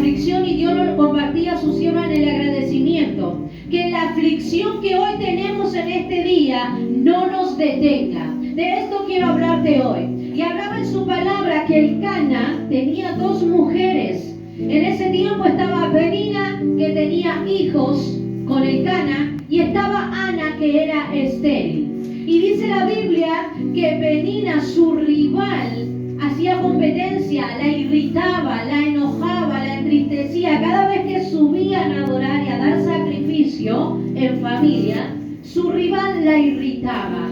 aflicción y Dios lo compartía a su sierva en el agradecimiento. Que la aflicción que hoy tenemos en este día no nos detenga. De esto quiero hablarte hoy. Y hablaba en su palabra que el Cana tenía 2 mujeres. En ese tiempo estaba Penina, que tenía hijos con el Cana, y estaba Ana, que era estéril. Y dice la Biblia que Penina, su rival, hacía competencia, la irritaba, la enojaba, la entristecía. Cada vez que subían a adorar y a dar sacrificio en familia, su rival la irritaba.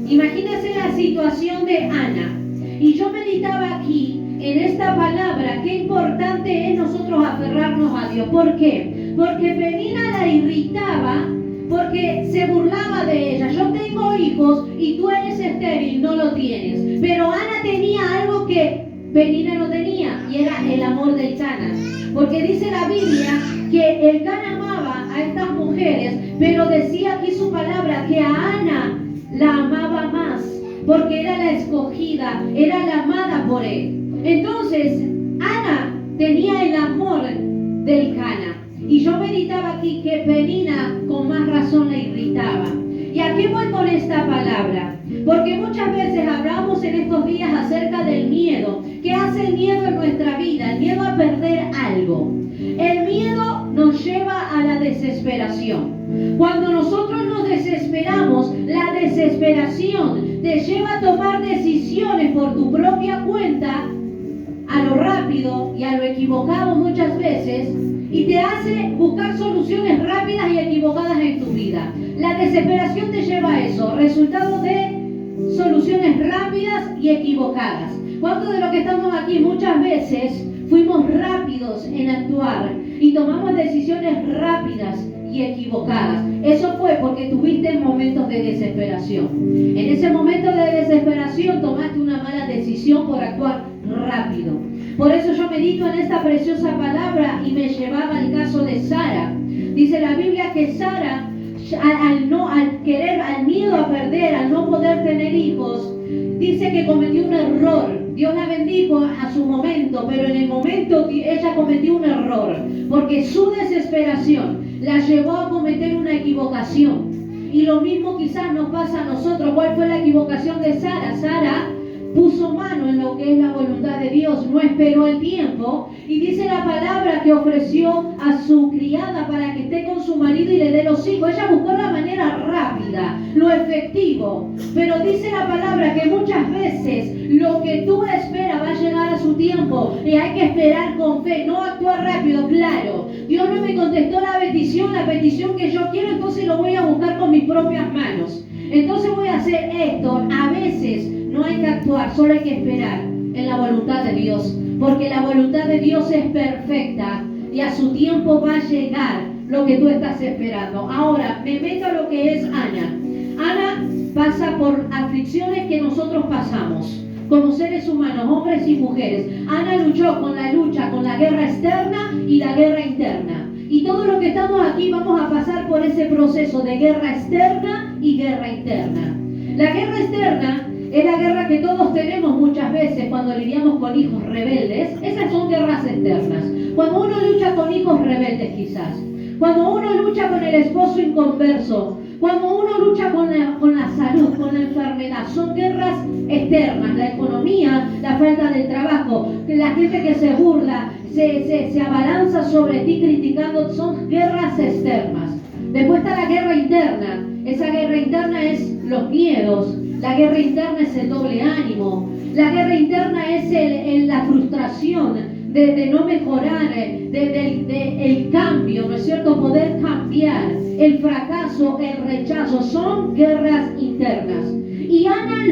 Imagínense la situación de Ana. Y yo meditaba aquí en esta palabra, qué importante es nosotros aferrarnos a Dios. ¿Por qué? Porque Penina la irritaba, porque se burlaba de ella. Yo tengo hijos y tú eres estéril, no lo tienes. Pero Ana tenía algo que Penina no tenía, y era el amor del Cana. Porque dice la Biblia que el Cana amaba a estas mujeres, pero decía aquí su palabra que a Ana la amaba más, porque era la escogida, era la amada por él. Entonces, Ana tenía el amor del Cana. Y yo meditaba aquí que Penina con más razón la irritaba. ¿Y a qué voy con esta palabra? Porque muchas veces hablamos en estos días acerca del miedo. ¿Qué hace el miedo en nuestra vida? El miedo a perder algo. El miedo nos lleva a la desesperación. Cuando nosotros nos desesperamos, la desesperación te lleva a tomar decisiones por tu propia cuenta, a lo rápido y a lo equivocado muchas veces, y te hace buscar soluciones rápidas y equivocadas en tu vida. La desesperación te lleva a eso, resultado de soluciones rápidas y equivocadas. ¿Cuántos de los que estamos aquí muchas veces fuimos rápidos en actuar y tomamos decisiones rápidas y equivocadas? Eso fue porque tuviste momentos de desesperación. En ese momento de desesperación tomaste una mala decisión por actuar rápido. Por eso yo medito en esta preciosa palabra y me llevaba al caso de Sara. Dice la Biblia que Sara, al miedo a perder, al no poder tener hijos, dice que cometió un error. Dios la bendijo a su momento, pero en el momento que ella cometió un error, porque su desesperación la llevó a cometer una equivocación. Y lo mismo quizás nos pasa a nosotros. ¿Cuál fue la equivocación de Sara? Sara puso mano en lo que es la voluntad de Dios, no esperó el tiempo, y dice la palabra que ofreció a su criada para que esté con su marido y le dé los hijos. Ella buscó la manera rápida, lo efectivo, pero dice la palabra que muchas veces lo que tú esperas va a llegar a su tiempo, y hay que esperar con fe, no actuar rápido. Claro, Dios no me contestó la petición que yo quiero, entonces lo voy a buscar con mis propias manos. Entonces voy a hacer esto. A veces no hay que actuar, solo hay que esperar en la voluntad de Dios, porque la voluntad de Dios es perfecta y a su tiempo va a llegar lo que tú estás esperando. Ahora, me meto a lo que es Ana. Ana pasa por aflicciones que nosotros pasamos como seres humanos, hombres y mujeres. Ana luchó con la guerra externa y la guerra interna. Y todos los que estamos aquí vamos a pasar por ese proceso de guerra externa y guerra interna. La guerra externa es la guerra que todos tenemos muchas veces cuando lidiamos con hijos rebeldes. Esas son guerras externas. Cuando uno lucha con hijos rebeldes quizás. Cuando uno lucha con el esposo inconverso. Cuando uno lucha con la salud, con la enfermedad. Son guerras externas. La economía, la falta de trabajo, la gente que se burla, se abalanza sobre ti criticando. Son guerras externas. Después está la guerra interna. Esa guerra interna es los miedos. La guerra interna es el doble ánimo. La guerra interna es la frustración de no mejorar, el cambio, ¿no es cierto? Poder cambiar, el fracaso, el rechazo. Son guerras internas. Y Ana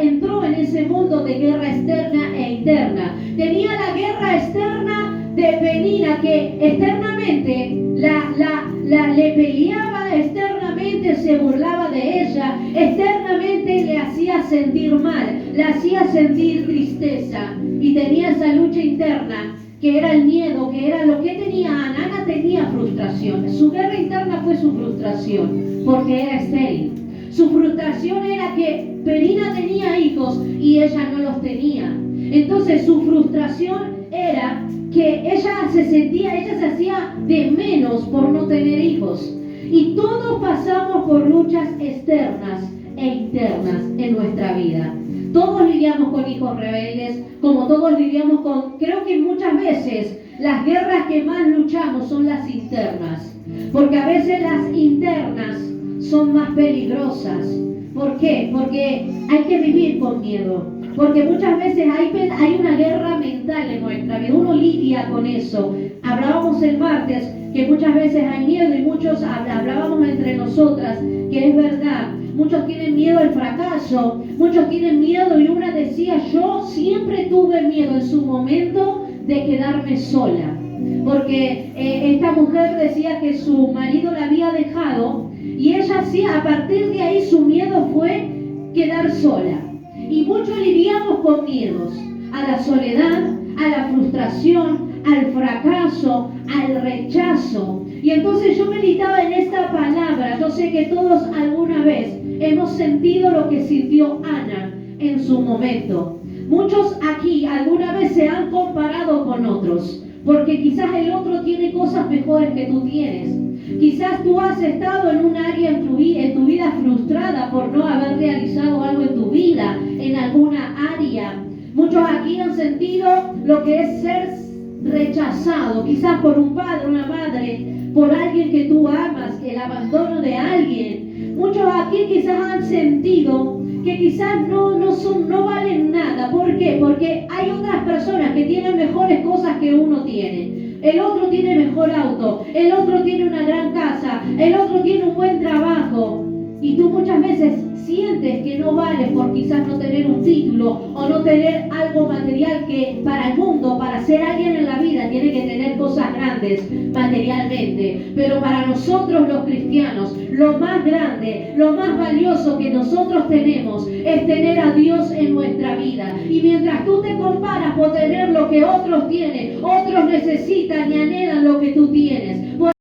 entró en ese mundo de guerra externa e interna. Tenía la guerra externa de Penina, que externamente le peleaba, externamente se burlaba de ella, externamente le hacía sentir mal, le hacía sentir tristeza, y tenía esa lucha interna que era el miedo, que era lo que tenía Ana. Ana tenía frustración. Su guerra interna fue su frustración, porque era estéril. Su frustración era que Penina tenía hijos y ella no los tenía. Entonces su frustración era que ella se hacía de menos por no tener hijos. Y todos pasamos por luchas externas e internas en nuestra vida. Todos lidiamos con hijos rebeldes, como todos lidiamos con... Creo que muchas veces las guerras que más luchamos son las internas, porque a veces las internas son más peligrosas. ¿Por qué? Porque hay que vivir con miedo. Porque muchas veces hay una guerra mental en nuestra vida. Uno lidia con eso. Hablábamos el martes que muchas veces hay miedo y muchos hablábamos entre nosotras que es verdad. Muchos tienen miedo al fracaso. Muchos tienen miedo y una decía, yo siempre tuve miedo en su momento de quedarme sola. Porque esta mujer decía que su marido la había dejado y ella sí, a partir de ahí su miedo fue quedar sola. Y muchos lidiamos con miedos, a la soledad, a la frustración, al fracaso, al rechazo. Y entonces yo meditaba en esta palabra. Yo sé que todos alguna vez hemos sentido lo que sintió Ana en su momento. Muchos aquí alguna vez se han comparado con otros, porque quizás el otro tiene cosas mejores que tú tienes. Quizás tú has estado en un área en tu vida frustrada por no haber realizado algo en tu vida, en alguna área. Muchos aquí han sentido lo que es ser rechazado, quizás por un padre, una madre, por alguien que tú amas, el abandono de alguien. Muchos aquí quizás han sentido que quizás no valen nada. ¿Por qué? Porque hay otras personas que tienen mejores cosas que uno tiene. El otro tiene mejor auto, el otro tiene una gran casa, el otro tiene un buen trabajo. Y tú muchas veces sientes que no vales por quizás no tener un título o no tener algo material que para el mundo, para ser alguien en la vida, tiene que tener cosas grandes materialmente. Pero para nosotros los cristianos, lo más grande, lo más valioso que nosotros tenemos es tener a Dios en nuestra vida. Y mientras tú te comparas por tener lo que otros tienen, otros necesitan y anhelan lo que tú tienes.